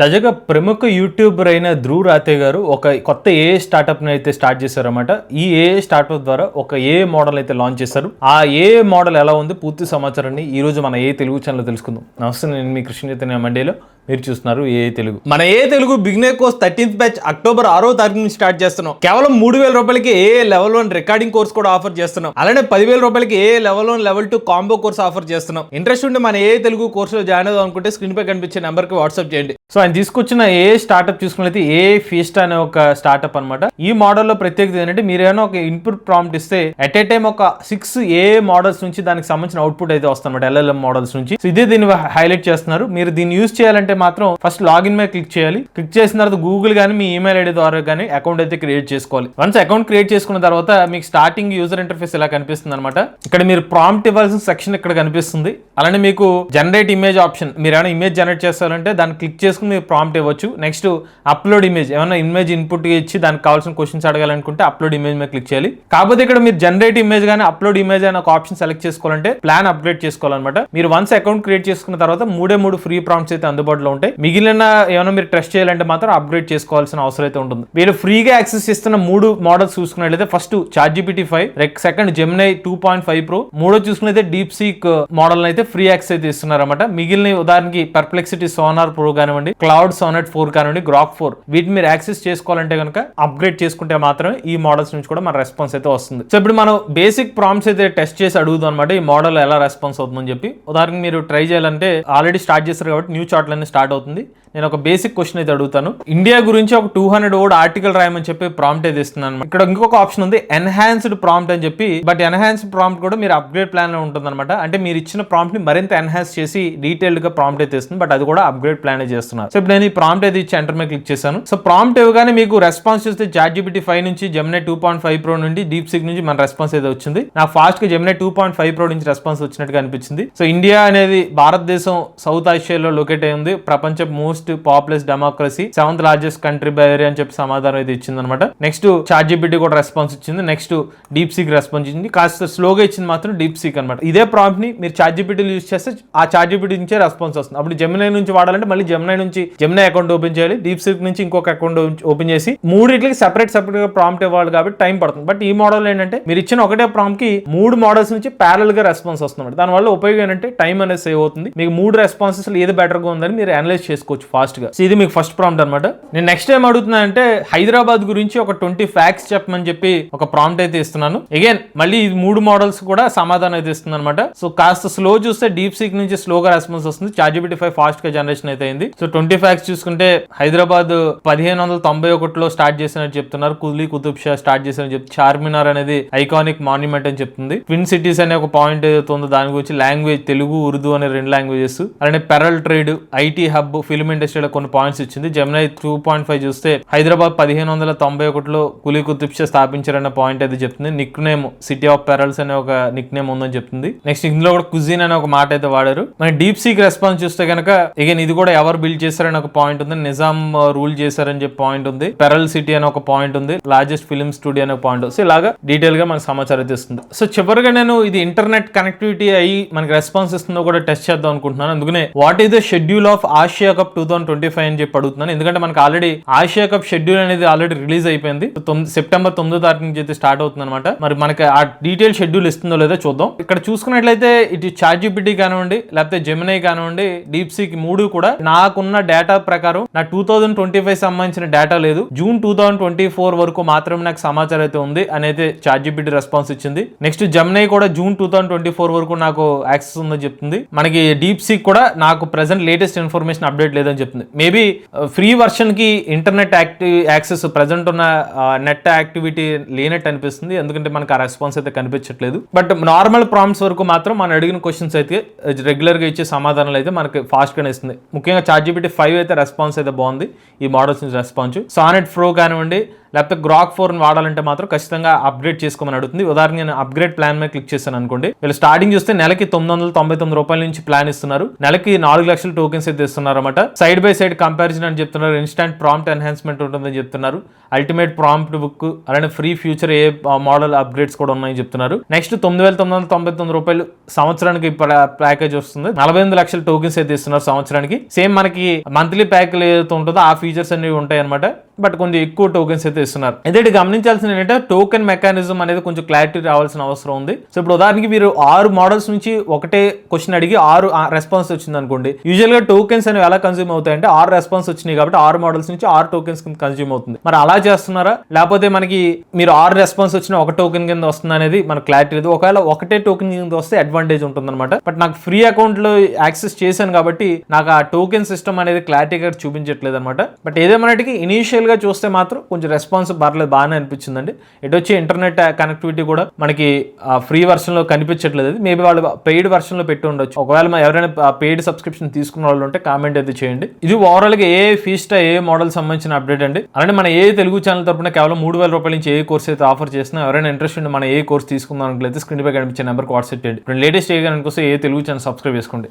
తాజాగా ప్రముఖ యూట్యూబర్ అయిన ధ్రువ్ రాథే గారు ఒక కొత్త ఏఐ స్టార్ట్అప్ని అయితే స్టార్ట్ చేశారన్నమాట. ఈ ఏఐ స్టార్ట్అప్ ద్వారా ఒక ఏఐ మోడల్ అయితే లాంచ్ చేశారు. ఆ ఏఐ మోడల్ ఎలా ఉంది పూర్తి సమాచారాన్ని ఈ రోజు మన ఏఐ తెలుగు ఛానల్ తెలుసుకుందాం. నమస్తే, నేను మీ కృష్ణ చైతన్య మండేలో, మీరు చూస్తున్నారు ఏఐ తెలుగు. మన AI Telugu beginner course 13th batch October 6వ తారీఖు నుంచి స్టార్ట్ చేస్తున్నాం. కేవలం 3,000 రూపాయలకి ఏఐ లెవెల్ 1 రికార్డింగ్ కోర్స్ కూడా ఆఫర్ చేస్తున్నాం. అలానే 10,000 రూపాయలకి AI level 1 level 2 combo course offer చేస్తున్నాం. ఇంట్రెస్ట్ ఉంటే మన ఏఐ తెలుగు కోర్సులో జాయిన్ అవుదాం అనుకుంటే స్క్రీన్ పై కనిపించే నెంబర్ కి వాట్సాప్ చేయండి. సో ఆయన తీసుకొచ్చిన ఏఐ స్టార్ట్అప్ చూసుకున్నట్లయితే ఏఐ ఫీస్ట్ అనే ఒక స్టార్ట్అప్ అనమాట. ఈ మోడల్లో ప్రత్యేకత ఏంటంటే మీరు ఏమైనా ఒక ఇన్పుట్ ప్రాంప్ట్ ఇస్తే ఎట్ ఏ టైం ఒక 6 ఏఐ మోడల్స్ నుంచి దానికి సంబంధించిన అవుట్పుట్ అయితే వస్తుంది LLM మోడల్స్ నుంచి. సో ఇదే దీన్ని హైలైట్ చేస్తున్నారు. మీరు దీన్ని యూజ్ చేయాలంటే మాత్రం ఫస్ట్ లాగిన్ మీద క్లిక్ చేయాలి. క్లిక్ చేసిన తర్వాత గూగుల్ కానీ మీ ఈమెయిల్ ఐడి ద్వారా కానీ అకౌంట్ అయితే క్రియేట్ చేసుకోవాలి. వన్స్ అకౌంట్ క్రియేట్ చేసుకున్న తర్వాత మీకు స్టార్టింగ్ యూజర్ ఇంటర్ఫేస్ ఇలా కనిపిస్తుంది అనమాట. ఇక్కడ మీరు ప్రాంప్ట్ ఇవ్వాల్సిన సెక్షన్ ఇక్కడ కనిపిస్తుంది. అలానే మీకు జనరేట్ ఇమేజ్ ఆప్షన్, మీరు ఏమైనా ఇమేజ్ జనరేట్ చేస్తారంటే దాన్ని క్లిక్ చేసుకుని మీరు ప్రాంప్ట్ ఇవ్వచ్చు. నెక్స్ట్ అప్లోడ్ ఇమేజ్, ఏమైనా ఇమేజ్ ఇన్పుట్ ఇచ్చి దానికి కావాల్సిన క్వశ్చన్స్ అడగాలనుకుంటే అప్లోడ్ ఇమేజ్ మీద క్లిక్ చేయాలి. కాకపోతే ఇక్కడ మీరు జనరేట్ ఇమేజ్ కానీ అప్లోడ్ ఇమేజ్ అనే ఒక ఆప్షన్ సెలెక్ట్ చేసుకోవాలంటే ప్లాన్ అప్గ్రేడ్ చేసుకోవాలన్నమాట. మీరు వన్స్ అకౌంట్ క్రియేట్ చేసుకున్న తర్వాత 3 ఫ్రీ ప్రాంప్ట్స్ అయితే అందుబాటులో ఉంటాయి. మిగిలిన ఏమైనా మీరు టెస్ట్ చేయాలంటే మాత్రం అప్గ్రేడ్ చేసుకోవాల్సిన అవసరం అయితే ఉంటుంది. మీరు ఫ్రీగా యాక్సెస్ చేస్తున్న 3 మోడల్స్ చూసుకున్నట్లయితే first ChatGPT 5, second Gemini 2.5 Pro, మూడో చూసుకున్నైతే DeepSeek మోడల్ అయితే ఫ్రీ యాక్సెస్ అయితే ఇస్తున్నారన్నమాట. మిగిలిన ఉదాహరణకి Perplexity Sonar Pro కానివ్వండి, Claude Sonnet 4 కానివ్వండి, Grok 4 వీటిని మీరు యాక్సెస్ చేసుకోవాలంటే కనుక అప్గ్రేడ్ చేసుకుంటే మాత్రమే ఈ మోడల్స్ నుంచి కూడా మన రెస్పాన్స్ అయితే వస్తుంది. సో ఇప్పుడు మనం బేసిక్ ప్రాంప్ట్స్ అయితే టెస్ట్ చేసి అడుగుతాం అనమాట, ఈ మోడల్ ఎలా రెస్పాన్స్ అవుతుందని చెప్పి. ఉదాహరణకి మీరు ట్రై చేయాలంటే ఆల్రెడీ స్టార్ట్ చేస్తారు కాబట్టి న్యూ చార్ట్ అనేది స్టార్ట్ అవుతుంది. నేను ఒక బేసిక్ క్వశ్చన్ అయితే అడుగుతాను. ఇండియా గురించి ఒక 200 వర్డ్ ఆర్టికల్ రాయమని చెప్పి ప్రాంప్ట్ అయితే ఇస్తున్నాను. ఇక్కడ ఇంకొక ఆప్షన్ ఉంది ఎన్హాన్స్డ్ ప్రాంప్ట్ అని చెప్పి. బట్ ఎన్హాన్స్డ్ ప్రాంప్ట్ కూడా మీరు అప్గ్రేడ్ ప్లాన్ లో ఉంటుంది అనమాట. అంటే మీరు ఇచ్చిన ప్రాంప్ట్ ని మరింత ఎన్హాన్స్ చేసి డీటెయిల్డ్ గా ప్రాంప్ట్ అయితే ఇస్తుంది. బట్ అది కూడా అప్గ్రేడ్ ప్లాన్ చేస్తున్నారు. సో ఇప్పుడు నేను ఈ ప్రాంప్ట్ అయితే ఇచ్చి ఎంటర్ మీద క్లిక్ చేశాను. సో ప్రాంప్ట్ ఇవ్వగానే మీకు రెస్పాన్స్ చూస్తే ChatGPT 5 నుంచి, Gemini 2.5 Pro నుండి, DeepSeek నుంచి మన రెస్పాన్స్ అయితే వచ్చింది. నాకు ఫాస్ట్ గా Gemini 2.5 Pro నుంచి రెస్పాన్స్ వచ్చినట్టుగా అనిపించింది. సో ఇండియా అనేది భారతదేశం సౌత్ ఆసియాలో లొకేట్ అయి ఉంది. ప్రపంచ most populous democracy, 7th largest country by area అని చెప్పి సమాధానం అయితే ఇచ్చింది అనమాట. నెక్స్ట్ ChatGPT కూడా రెస్పాన్స్ ఇచ్చింది. నెక్స్ట్ DeepSeek రెస్పాన్స్ ఇచ్చింది. కాస్త స్లోగా ఇచ్చింది మాత్రం DeepSeek అనమాట. ఇదే ప్రాంప్ట్ ని మీరు ChatGPT యూజ్ చేస్తే ఆ ChatGPT నుంచే రెస్పాన్స్ వస్తుంది. అప్పుడు Gemini నుంచి వాడాలంటే మళ్ళీ Gemini నుంచి Gemini అకౌంట్ ఓపెన్ చేయాలి, DeepSeek నుంచి ఇంకొక అకౌంట్ ఓపెన్ చేసి మూడింటికి సెపరేట్ గా ప్రాంప్ట్ ఇవ్వాలి కాబట్టి టైం పడుతుంది. బట్ ఈ మోడల్ ఏంటంటే మీరు ఇచ్చిన ఒకటే ప్రాంప్ట్ కి 3 మోడల్స్ నుంచి ప్యారల్ గా రెస్పాన్స్ వస్తుంది. దాని వల్ల ఉపయోగం ఏంటంటే టైం అనేది సేవ్ అవుతుంది. మీకు 3 రెస్పాన్సెస్ ఏది బెటర్ గా ఉందని మీరు అనలైజ్ చేసుకోవచ్చు ఫాస్ట్ గా. ఇది మీకు ఫస్ట్ ప్రాంప్ట్ అనమాట. నేను నెక్స్ట్ టైం అడుగుతున్నా అంటే హైదరాబాద్ గురించి ఒక 20 ఫ్యాక్ట్స్ చెప్పమని చెప్పి ఒక ప్రాంప్ట్ అయితే ఇస్తున్నాను. అగైన్ మళ్ళీ ఈ 3 మోడల్స్ కూడా సమాధానం అయితే ఇస్తుంది అనమాట. సో కాస్త స్లో చూస్తే DeepSeek నుంచి స్లోగా రెస్పాన్స్ వస్తుంది. ChatGPT 5 ఫాస్ట్ గా జనరేషన్ అయితే అయింది. సో 20 ఫ్యాక్ట్స్ చూసుకుంటే హైదరాబాద్ 1591లో స్టార్ట్ చేసినట్టు చెప్తున్నారు. కులీ కుతుబ్ షా స్టార్ట్ చేసిన చెప్తుంది. చార్మినార్ అనేది ఐకానిక్ మాన్యుమెంట్ అని చెప్తుంది. ట్విన్ సిటీస్ అనే ఒక పాయింట్ ఏదైతే ఉందో దాని గురించి లాంగ్వేజ్ తెలుగు, ఉర్దూ అనే 2 లాంగ్వేజెస్. అలానే pearl trade, IT hub, film ఇండస్ట్రీలో కొన్ని పాయింట్స్ ఇచ్చింది. Gemini 2.5 చూస్తే హైదరాబాద్ 1591లో కులీ కుతుబ్ షా స్థాపించారన్న పాయింట్ అయితే చెప్తుంది. Nick name city of pearls అనే ఒక నిక్ నేమ్ ఉందని చెప్తుంది. నెక్స్ట్ ఇందులో కూడా కుజిన్ అనే ఒక మాట అయితే వాడారు. మన DeepSeek రెస్పాన్స్ చూస్తే కనుక అగైన్ ఇది కూడా ఎవరు బిల్డ్ చేశారని ఒక పాయింట్ ఉంది. నిజాం రూల్ చేశారని చెప్పి పాయింట్ ఉంది. పెరల్ సిటీ అనే ఒక పాయింట్ ఉంది. లార్జెస్ట్ ఫిల్మ్ స్టూడియో అనే పాయింట్. సో ఇలాగా డీటెయిల్ గా మనకు సమాచారం అయితే ఇస్తుంది. సో చివరిగా నేను ఇది ఇంటర్నెట్ కనెక్టివిటీ అయ్యి మనకి రెస్పాన్స్ ఇస్తుందో కూడా టెస్ట్ చేద్దాం అనుకుంటున్నాను. అందుకనే what is the schedule of Asia cup 2025 అని చెప్పి అడుగుతున్నాను. ఎందుకంటే మనకి ఆల్రెడీ ఆసియా కప్ షెడ్యూల్ అనేది ఆల్రెడీ రిలీజ్ అయిపోయింది. సెప్టెంబర్ 9వ తారీఖు నుంచి అయితే స్టార్ట్ అవుతుంది అనమాట. మరి మనకి ఆ డీటెయిల్ షెడ్యూల్ ఇస్తుందో లేదో చూద్దాం. ఇక్కడ చూసుకున్నట్లయితే ఇటు ChatGPT కానివ్వండి, లేకపోతే Gemini కానివ్వండి, DeepSeek 3 కూడా నాకున్న డేటా ప్రకారం నా 2025 సంబంధించిన డేటా లేదు. జూన్ 2024 వరకు మాత్రమే నాకు సమాచారం అయితే ఉంది అని అయితే ChatGPT రెస్పాన్స్ ఇచ్చింది. నెక్స్ట్ Gemini కూడా జూన్ 2024 వరకు నాకు యాక్సెస్ ఉందని చెప్తుంది. మనకి DeepSeek కూడా నాకు ప్రెసెంట్ లేటెస్ట్ ఇన్ఫర్మేషన్ అప్డేట్ లేదని చెప్తుంది. మేబీ ఫ్రీ వర్షన్ కి ఇంటర్నెట్ యాక్సెస్ ప్రెసెంట్ ఉన్న నెట్ యాక్టివిటీ లేనట్టు అనిపిస్తుంది. ఎందుకంటే మనకు ఆ రెస్పాన్స్ అయితే కనిపించట్లేదు. బట్ నార్మల్ ప్రాంప్ట్స్ వరకు మాత్రం మనం అడిగిన క్వశ్చన్స్ అయితే రెగ్యులర్ గా ఇచ్చే సమాధానాలు అయితే మనకి ఫాస్ట్ గానే ఇస్తుంది. ముఖ్యంగా ChatGPT 5 అయితే రెస్పాన్స్ అయితే బాగుంది. ఈ మోడల్స్ నుంచి రెస్పాన్స్ Sonnet Pro కానివ్వండి, లేకపోతే Grok 4 వాడాలంటే మాత్రం ఖచ్చితంగా అప్గ్రేడ్ చేసుకోమని అడుగుతుంది. ఉదాహరణకి నేను అప్గ్రేడ్ ప్లాన్ మీద క్లిక్ చేశాను అనుకోండి. వీళ్ళు స్టార్టింగ్ చూస్తే నెలకి 999 రూపాయల నుంచి ప్లాన్ ఇస్తున్నారు. నెలకి 4 లక్షల టోకెన్స్ అయితే ఇస్తున్నారు అనమాట. సైడ్ బై సైడ్ కంపారిజన్ అని చెప్తున్నారు, ఇన్స్టాంట్ ప్రాంప్ట్ ఎన్హాన్స్మెంట్ ఉంటుందని చెప్తున్నారు, అల్టిమేట్ ప్రాంప్ట్ బుక్, అలానే ఫ్రీ ఫ్యూచర్ ఏ మోడల్ అప్గ్రేడ్స్ కూడా ఉన్నాయని చెప్తున్నారు. నెక్స్ట్ 9,999 రూపాయలు సంవత్సరానికి ప్యాకేజ్ వస్తుంది. 48 లక్షల టోకెన్స్ అయితే ఇస్తున్నారు సంవత్సరానికి. సేమ్ మనకి మంత్లీ ప్యాక్ ఏదైతే ఉంటుందో ఆ ఫీచర్స్ అనేవి ఉంటాయి అనమాట, బట్ కొంచెం ఎక్కువ టోకెన్స్ అయితే ఇస్తున్నారు. అయితే గమనించాల్సింది ఏంటంటే టోకెన్ మెకానిజం అనేది కొంచెం క్లారిటీ రావాల్సిన అవసరం ఉంది. సో ఇప్పుడు ఉదాహరణకి మీరు 6 మోడల్స్ నుంచి ఒకటే క్వశ్చన్ అడిగి 6 రెస్పాన్స్ వచ్చింది అనుకోండి, యూజువల్ గా టోకెన్స్ అనేవి ఎలా కన్జ్యూమ్ అవుతాయంటే 6 రెస్పాన్స్ వచ్చినాయి కాబట్టి 6 మోడల్స్ నుంచి 6 టోకెన్స్ కింద కన్జ్యూమ్ అవుతుంది. మరి అలా చేస్తున్నారా లేకపోతే మనకి మీరు 6 రెస్పాన్స్ వచ్చిన ఒక టోకెన్ కింద వస్తుంది అనేది మనకు క్లారిటీ లేదు. ఒకవేళ ఒకటే టోకెన్ కింద వస్తే అడ్వాంటేజ్ ఉంటుంది అనమాట. బట్ నాకు ఫ్రీ అకౌంట్ లో యాక్సెస్ చేశాను కాబట్టి నాకు ఆ టోకెన్ సిస్టమ్ అనేది క్లారిటీగా చూపించట్లేదు అనమాట. బట్ ఏదేమన్నటికి ఇనీషియల్ గా చూస్తే మాత్రం కొంచెం రెస్పాన్స్ బాగానే అనిపించిందండి. ఇటు వచ్చి ఇంటర్నెట్ కనెక్టివిటీ కూడా మనకి ఫ్రీ వర్షన్ లో కనిపించట్లేదు. మేబీ వాళ్ళు పెయిడ్ వర్షన్ లో పెట్టి ఉండొచ్చు. ఒకవేళ ఎవరైనా పెయిడ్ సబ్స్క్రిప్షన్ తీసుకున్న వాళ్ళు ఉంటే కామెంట్ అయితే చేయండి. ఇది ఓవరాల్ గా ఏ ఫీస్టా ఏ మోడల్ సంబంధించిన అప్డేట్ అండి. అలానే మన ఏ తెలుగు ఛానల్ తరపున కేవలం 3,000 రూపాయల నుంచి ఏ కోర్స్ అయితే ఆఫర్ చేస్తున్నా, ఎవరైనా ఇంట్రెస్ట్ ఉంటే మన ఏ కోర్స్ తీసుకుందాం అనుకుంటే స్క్రీన్ పై కనిపించే నెంబర్కి వాట్సాప్ చేయండి. లేటెస్ట్ ఏ కోసం ఏ తెలుగు ఛానల్ సబ్స్క్రైబ్ చేసుకోండి.